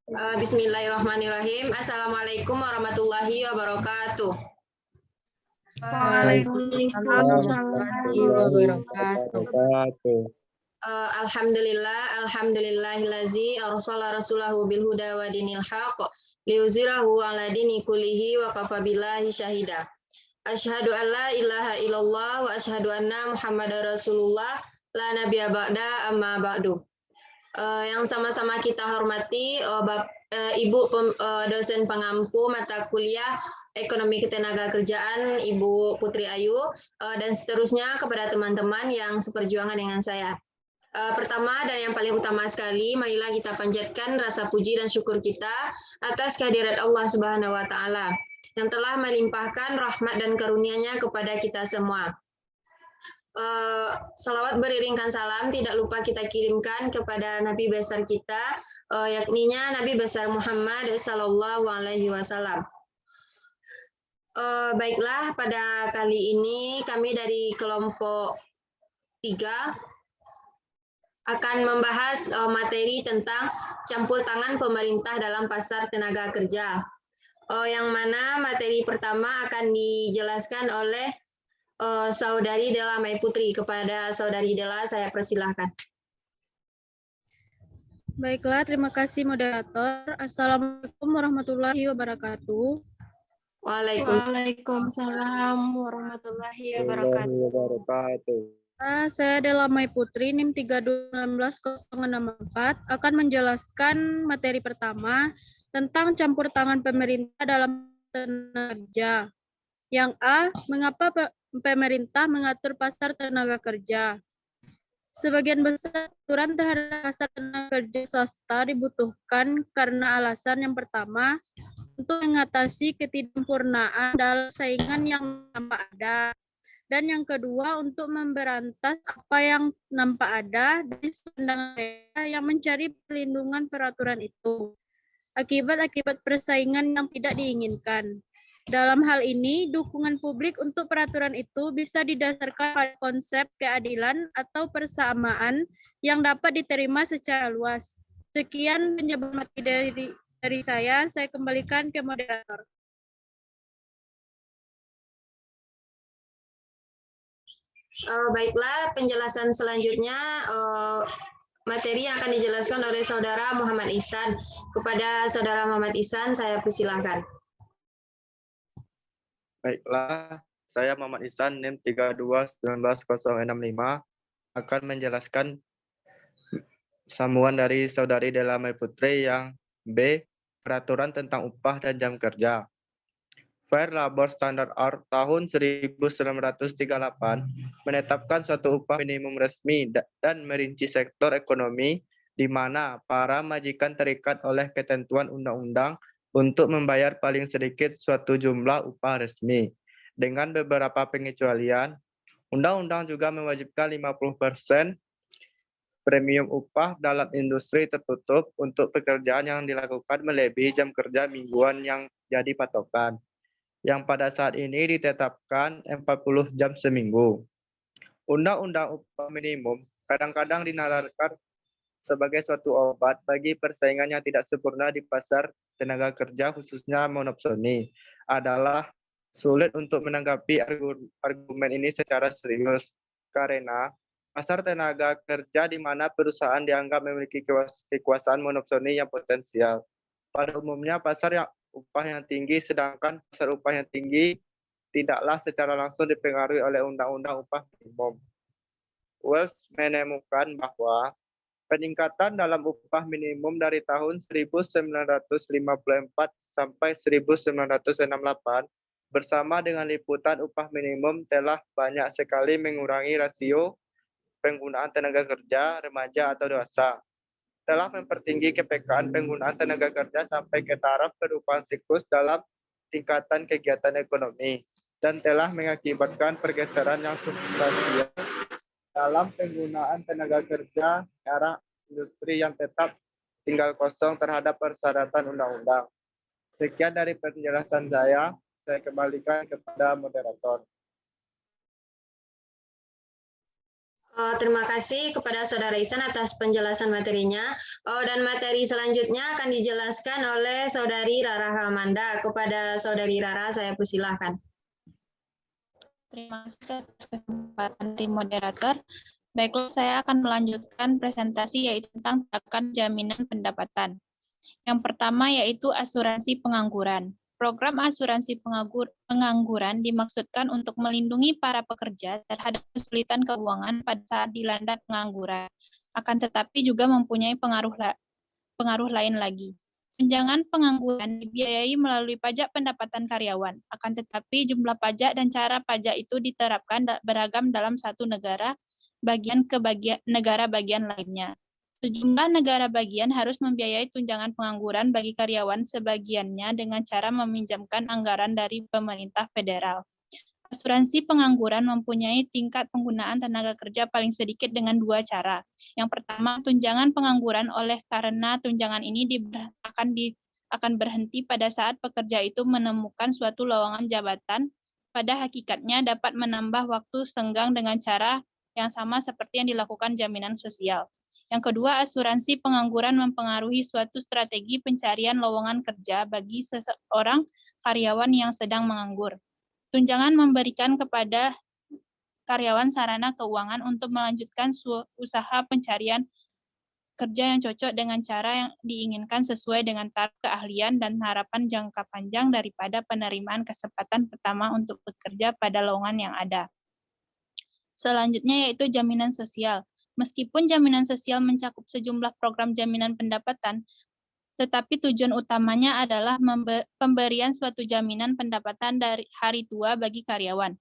Bismillahirrahmanirrahim. Assalamualaikum warahmatullahi wabarakatuh. Waalaikumsalam warahmatullahi wabarakatuh. Alhamdulillahillazi arsala rasulahu bil huda wa dinil haqq liuzirahu ala dini kullihi wa kafa billahi syahida. Asyhadu an la ilaha illallah wa asyhadu anna Muhammadar Rasulullah la nabiyya ba'da amma ba'du. Yang sama-sama kita hormati Ibu dosen pengampu mata kuliah Ekonomi Ketenagakerjaan Ibu Putri Ayu dan seterusnya kepada teman-teman yang seperjuangan dengan saya. Pertama dan yang paling utama sekali, marilah kita panjatkan rasa puji dan syukur kita atas kehadirat Allah Subhanahu wa taala yang telah melimpahkan rahmat dan karunia-Nya kepada kita semua. Salawat beriringkan salam tidak lupa kita kirimkan kepada Nabi besar kita, yakninya Nabi besar Muhammad Sallallahu Alaihi Wasallam. Baiklah, pada kali ini kami dari kelompok 3 akan membahas materi tentang campur tangan pemerintah dalam pasar tenaga kerja. Yang mana materi pertama akan dijelaskan oleh Saudari Della Mai Putri. Kepada Saudari Della, saya persilahkan. Baiklah, terima kasih moderator. Assalamualaikum warahmatullahi wabarakatuh. Waalaikumsalam warahmatullahi wabarakatuh. Saya Della Mai Putri, NIM 3219-064, akan menjelaskan materi pertama tentang campur tangan pemerintah dalam tenaga kerja. Yang A, mengapa pemerintah mengatur pasar tenaga kerja? Sebagian besar aturan terhadap pasar tenaga kerja swasta dibutuhkan karena alasan yang pertama, untuk mengatasi ketidaksempurnaan dalam saingan yang nampak ada. Dan yang kedua, untuk memberantas apa yang nampak ada dari pandangan mereka yang mencari perlindungan peraturan itu. Akibat-akibat persaingan yang tidak diinginkan. Dalam hal ini, dukungan publik untuk peraturan itu bisa didasarkan pada konsep keadilan atau persamaan yang dapat diterima secara luas. Sekian penjabaran materi dari saya kembalikan ke moderator. Baiklah, penjelasan selanjutnya materi yang akan dijelaskan oleh Saudara Muhammad Ihsan. Kepada Saudara Muhammad Ihsan, saya persilahkan. Baiklah, saya Muhammad Ihsan, NIM 3219-065, akan menjelaskan sambungan dari Saudari Della Mai Putri yang B, peraturan tentang upah dan jam kerja. Fair Labor Standard Act tahun 1938 menetapkan suatu upah minimum resmi dan merinci sektor ekonomi di mana para majikan terikat oleh ketentuan undang-undang untuk membayar paling sedikit suatu jumlah upah resmi. Dengan beberapa pengecualian, undang-undang juga mewajibkan 50% premium upah dalam industri tertutup untuk pekerjaan yang dilakukan melebihi jam kerja mingguan yang jadi patokan, yang pada saat ini ditetapkan 40 jam seminggu. Undang-undang upah minimum kadang-kadang dinalarkan sebagai suatu obat bagi persaingan yang tidak sempurna di pasar tenaga kerja, khususnya monopsoni. Adalah sulit untuk menanggapi argumen ini secara serius, karena pasar tenaga kerja di mana perusahaan dianggap memiliki kekuasaan monopsoni yang potensial. Pada umumnya pasar yang upah yang tinggi, sedangkan pasar upah yang tinggi tidaklah secara langsung dipengaruhi oleh undang-undang upah minimum. Wells menemukan bahwa peningkatan dalam upah minimum dari tahun 1954 sampai 1968 bersama dengan liputan upah minimum telah banyak sekali mengurangi rasio penggunaan tenaga kerja remaja atau dewasa, telah mempertinggi kepekaan penggunaan tenaga kerja sampai ke taraf perubahan siklus dalam tingkatan kegiatan ekonomi, dan telah mengakibatkan pergeseran yang substansial dalam penggunaan tenaga kerja ke arah industri yang tetap tinggal kosong terhadap persyaratan undang-undang. Sekian dari penjelasan saya kembalikan kepada moderator. Terima kasih kepada Saudara Ihsan atas penjelasan materinya. Dan materi selanjutnya akan dijelaskan oleh Saudari Rara Hamanda. Kepada Saudari Rara, saya persilahkan. Terima kasih atas kesempatan dari moderator. Baiklah, saya akan melanjutkan presentasi yaitu tentang tindakan jaminan pendapatan. Yang pertama yaitu asuransi pengangguran. Program asuransi pengangguran dimaksudkan untuk melindungi para pekerja terhadap kesulitan keuangan pada saat dilanda pengangguran. Akan tetapi juga mempunyai pengaruh lain lagi. Tunjangan pengangguran dibiayai melalui pajak pendapatan karyawan. Akan tetapi jumlah pajak dan cara pajak itu diterapkan beragam dalam satu negara bagian ke negara bagian lainnya. Sejumlah negara bagian harus membiayai tunjangan pengangguran bagi karyawan sebagiannya dengan cara meminjamkan anggaran dari pemerintah federal. Asuransi pengangguran mempunyai tingkat penggunaan tenaga kerja paling sedikit dengan dua cara. Yang pertama, tunjangan pengangguran oleh karena tunjangan ini akan berhenti pada saat pekerja itu menemukan suatu lowongan jabatan, pada hakikatnya dapat menambah waktu senggang dengan cara yang sama seperti yang dilakukan jaminan sosial. Yang kedua, asuransi pengangguran mempengaruhi suatu strategi pencarian lowongan kerja bagi seseorang karyawan yang sedang menganggur. Tunjangan memberikan kepada karyawan sarana keuangan untuk melanjutkan usaha pencarian kerja yang cocok dengan cara yang diinginkan sesuai dengan taraf keahlian dan harapan jangka panjang daripada penerimaan kesempatan pertama untuk bekerja pada lowongan yang ada. Selanjutnya yaitu jaminan sosial. Meskipun jaminan sosial mencakup sejumlah program jaminan pendapatan, tetapi tujuan utamanya adalah pemberian suatu jaminan pendapatan dari hari tua bagi karyawan.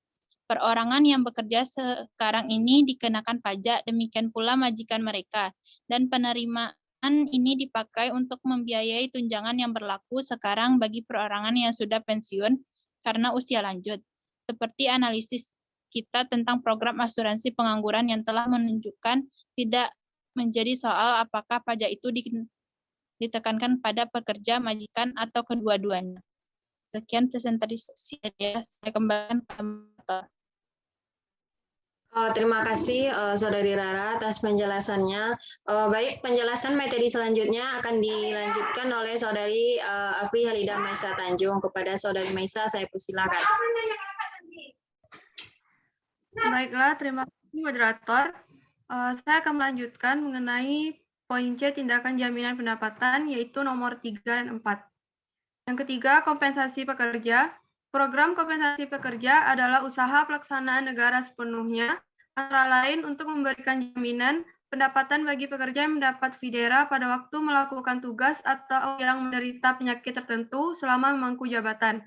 Perorangan yang bekerja sekarang ini dikenakan pajak, demikian pula majikan mereka, dan penerimaan ini dipakai untuk membiayai tunjangan yang berlaku sekarang bagi perorangan yang sudah pensiun karena usia lanjut. Seperti analisis kita tentang program asuransi pengangguran yang telah menunjukkan tidak menjadi soal apakah pajak itu ditekankan pada pekerja, majikan, atau kedua-duanya. Sekian presentasi saya kembalikan kepada moderator. Terima kasih Saudari Rara atas penjelasannya. Baik, penjelasan materi selanjutnya akan dilanjutkan oleh Saudari Afri Halidah Maisa Tanjung. Kepada Saudari Maisa, saya persilakan. Baiklah, terima kasih moderator. Saya akan melanjutkan mengenai poin C tindakan jaminan pendapatan, yaitu nomor 3 dan 4. Yang ketiga, kompensasi pekerja. Program kompensasi pekerja adalah usaha pelaksanaan negara sepenuhnya, antara lain untuk memberikan jaminan pendapatan bagi pekerja yang mendapat videra pada waktu melakukan tugas atau yang menderita penyakit tertentu selama memangku jabatan.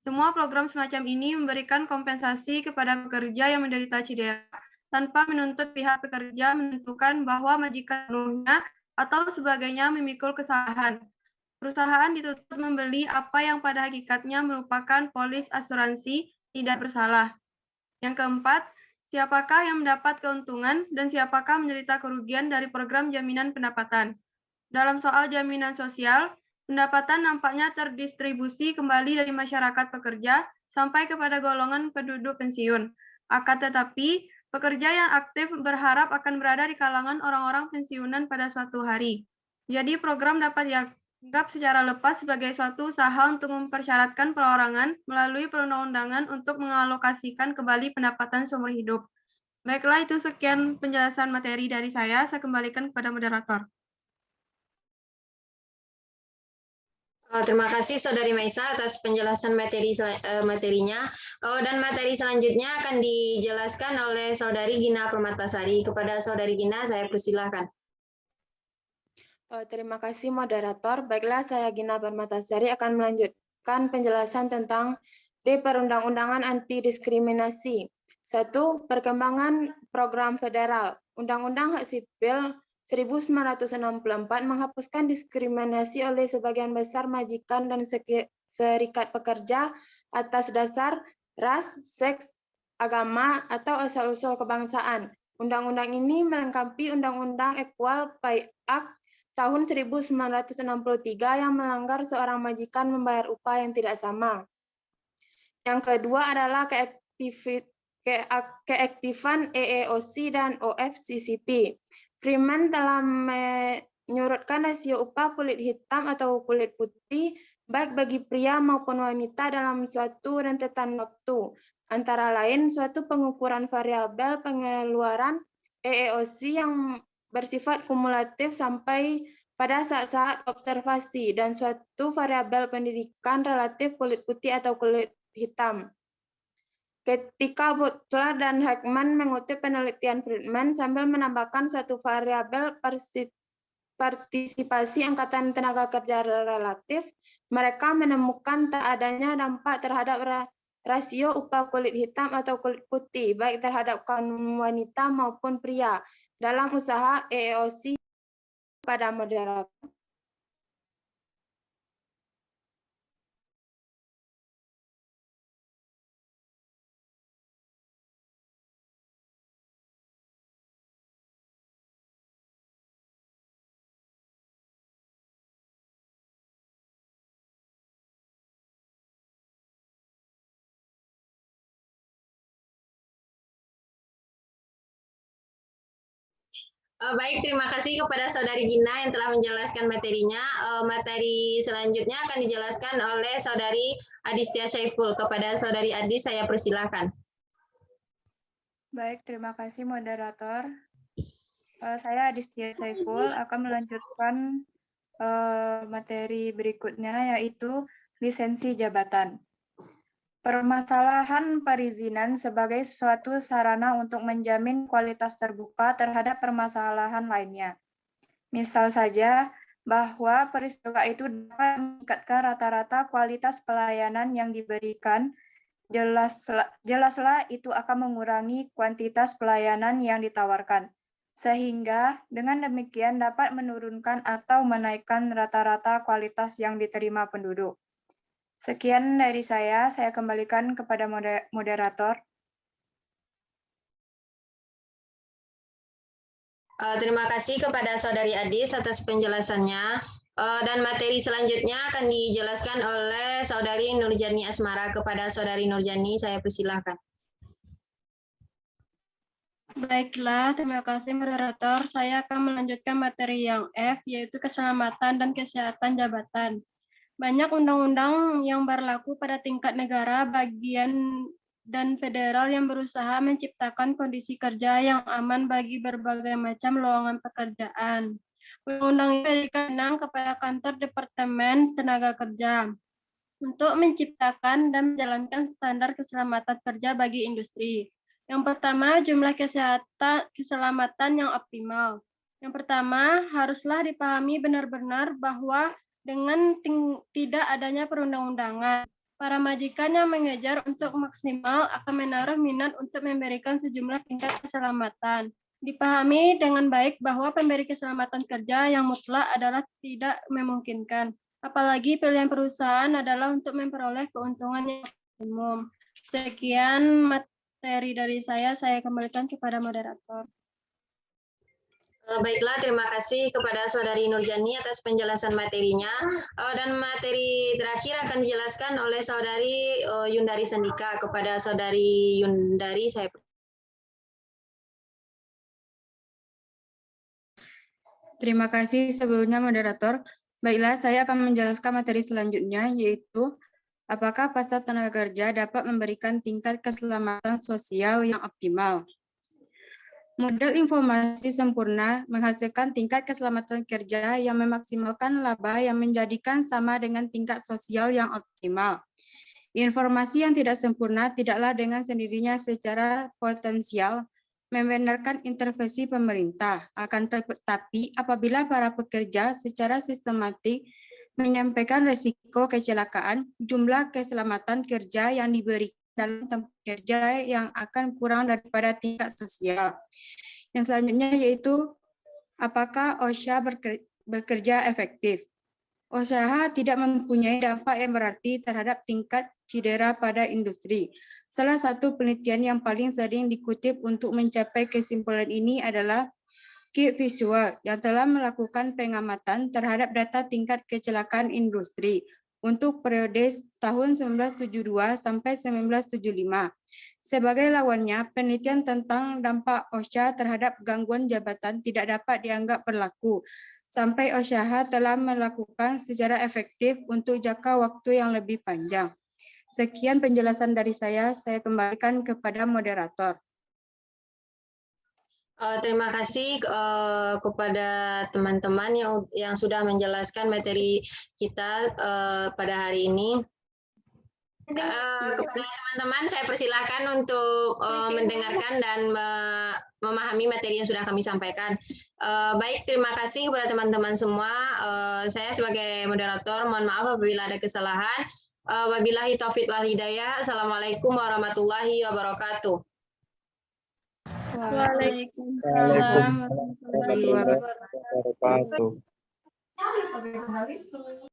Semua program semacam ini memberikan kompensasi kepada pekerja yang menderita cedera tanpa menuntut pihak pekerja menentukan bahwa majikan sepenuhnya atau sebagainya memikul kesalahan. Perusahaan dituntut membeli apa yang pada hakikatnya merupakan polis asuransi tidak bersalah. Yang keempat, siapakah yang mendapat keuntungan dan siapakah menderita kerugian dari program jaminan pendapatan. Dalam soal jaminan sosial, pendapatan nampaknya terdistribusi kembali dari masyarakat pekerja sampai kepada golongan penduduk pensiun. Akan tetapi, pekerja yang aktif berharap akan berada di kalangan orang-orang pensiunan pada suatu hari. Jadi program dapat dianggap secara lepas sebagai suatu usaha untuk mempersyaratkan perorangan melalui perundang-undangan untuk mengalokasikan kembali pendapatan seumur hidup. Baiklah, itu sekian penjelasan materi dari saya kembalikan kepada moderator. Terima kasih Saudari Maisa atas penjelasan materinya. Dan materi selanjutnya akan dijelaskan oleh Saudari Gina Permatasari. Kepada Saudari Gina, saya persilahkan. Terima kasih moderator. Baiklah, saya Gina Permatasari akan melanjutkan penjelasan tentang D. Perundang-undangan anti diskriminasi. 1. Perkembangan program federal. Undang-Undang Hak Sipil 1964 menghapuskan diskriminasi oleh sebagian besar majikan dan serikat pekerja atas dasar ras, seks, agama, atau asal-usul kebangsaan. Undang-undang ini melengkapi Undang-Undang Equal Pay Act tahun 1963 yang melanggar seorang majikan membayar upah yang tidak sama. Yang kedua adalah keaktifan EEOC dan OFCCP. Freeman telah menyurutkan rasio upah kulit hitam atau kulit putih baik bagi pria maupun wanita dalam suatu rentetan waktu. Antara lain, suatu pengukuran variabel pengeluaran EEOC yang bersifat kumulatif sampai pada saat-saat observasi, dan suatu variabel pendidikan relatif kulit putih atau kulit hitam. Ketika Butler dan Heckman mengutip penelitian Friedman sambil menambahkan suatu variabel partisipasi angkatan tenaga kerja relatif, mereka menemukan tak adanya dampak terhadap rasio upah kulit hitam atau kulit putih, baik terhadap kaum wanita maupun pria, dalam usaha EEOC pada moderator. Baik, terima kasih kepada Saudari Gina yang telah menjelaskan materinya. Materi selanjutnya akan dijelaskan oleh Saudari Adistia Syaiful. Kepada Saudari Adis, saya persilahkan. Baik, terima kasih moderator. Saya Adistia Syaiful akan melanjutkan materi berikutnya, yaitu lisensi jabatan. Permasalahan perizinan sebagai suatu sarana untuk menjamin kualitas terbuka terhadap permasalahan lainnya. Misal saja, bahwa peristiwa itu dapat meningkatkan rata-rata kualitas pelayanan yang diberikan, jelaslah itu akan mengurangi kuantitas pelayanan yang ditawarkan, sehingga dengan demikian dapat menurunkan atau menaikkan rata-rata kualitas yang diterima penduduk. Sekian dari saya kembalikan kepada moderator. Terima kasih kepada Saudari Adis atas penjelasannya. Dan materi selanjutnya akan dijelaskan oleh Saudari Nurjani Asmara. Kepada Saudari Nurjani, saya persilahkan. Baiklah, terima kasih moderator. Saya akan melanjutkan materi yang F, yaitu keselamatan dan kesehatan jabatan. Banyak undang-undang yang berlaku pada tingkat negara, bagian, dan federal yang berusaha menciptakan kondisi kerja yang aman bagi berbagai macam lowongan pekerjaan. Undang-undang ini memberikan wewenang kepada kantor Departemen Tenaga Kerja untuk menciptakan dan menjalankan standar keselamatan kerja bagi industri. Yang pertama, jumlah keselamatan yang optimal. Yang pertama, haruslah dipahami benar-benar bahwa dengan tidak adanya perundang-undangan, para majikan yang mengejar untuk maksimal akan menaruh minat untuk memberikan sejumlah tingkat keselamatan. Dipahami dengan baik bahwa pemberi keselamatan kerja yang mutlak adalah tidak memungkinkan. Apalagi pilihan perusahaan adalah untuk memperoleh keuntungan yang maksimum. Sekian materi dari saya kembalikan kepada moderator. Baiklah, terima kasih kepada Saudari Nurjani atas penjelasan materinya. Dan materi terakhir akan dijelaskan oleh Saudari Yundari Sandika. Kepada Saudari Yundari, saya Terima kasih sebelumnya moderator. Baiklah, saya akan menjelaskan materi selanjutnya, yaitu apakah pasar tenaga kerja dapat memberikan tingkat keselamatan sosial yang optimal. Model informasi sempurna menghasilkan tingkat keselamatan kerja yang memaksimalkan laba yang menjadikan sama dengan tingkat sosial yang optimal. Informasi yang tidak sempurna tidaklah dengan sendirinya secara potensial membenarkan intervensi pemerintah. Akan tetapi apabila para pekerja secara sistematik menyampaikan risiko kecelakaan, jumlah keselamatan kerja yang diberikan dalam tempat kerja yang akan kurang daripada tingkat sosial. Yang selanjutnya yaitu apakah OSHA bekerja efektif. OSHA tidak mempunyai dampak yang berarti terhadap tingkat cedera pada industri. Salah satu penelitian yang paling sering dikutip untuk mencapai kesimpulan ini adalah Kit Visual yang telah melakukan pengamatan terhadap data tingkat kecelakaan industri. untuk periode tahun 1972 sampai 1975. Sebagai lawannya, penelitian tentang dampak OSHA terhadap gangguan jabatan tidak dapat dianggap berlaku sampai OSHA telah melakukan secara efektif untuk jangka waktu yang lebih panjang. Sekian penjelasan dari saya kembalikan kepada moderator. Terima kasih kepada teman-teman yang sudah menjelaskan materi kita pada hari ini. Kepada teman-teman, saya persilahkan untuk mendengarkan dan memahami materi yang sudah kami sampaikan. Baik, terima kasih kepada teman-teman semua. Saya sebagai moderator, mohon maaf apabila ada kesalahan. Wabillahi taufiq wal hidayah. Assalamualaikum warahmatullahi wabarakatuh. Waalaikumsalam warahmatullahi wabarakatuh. Wabarakatuh.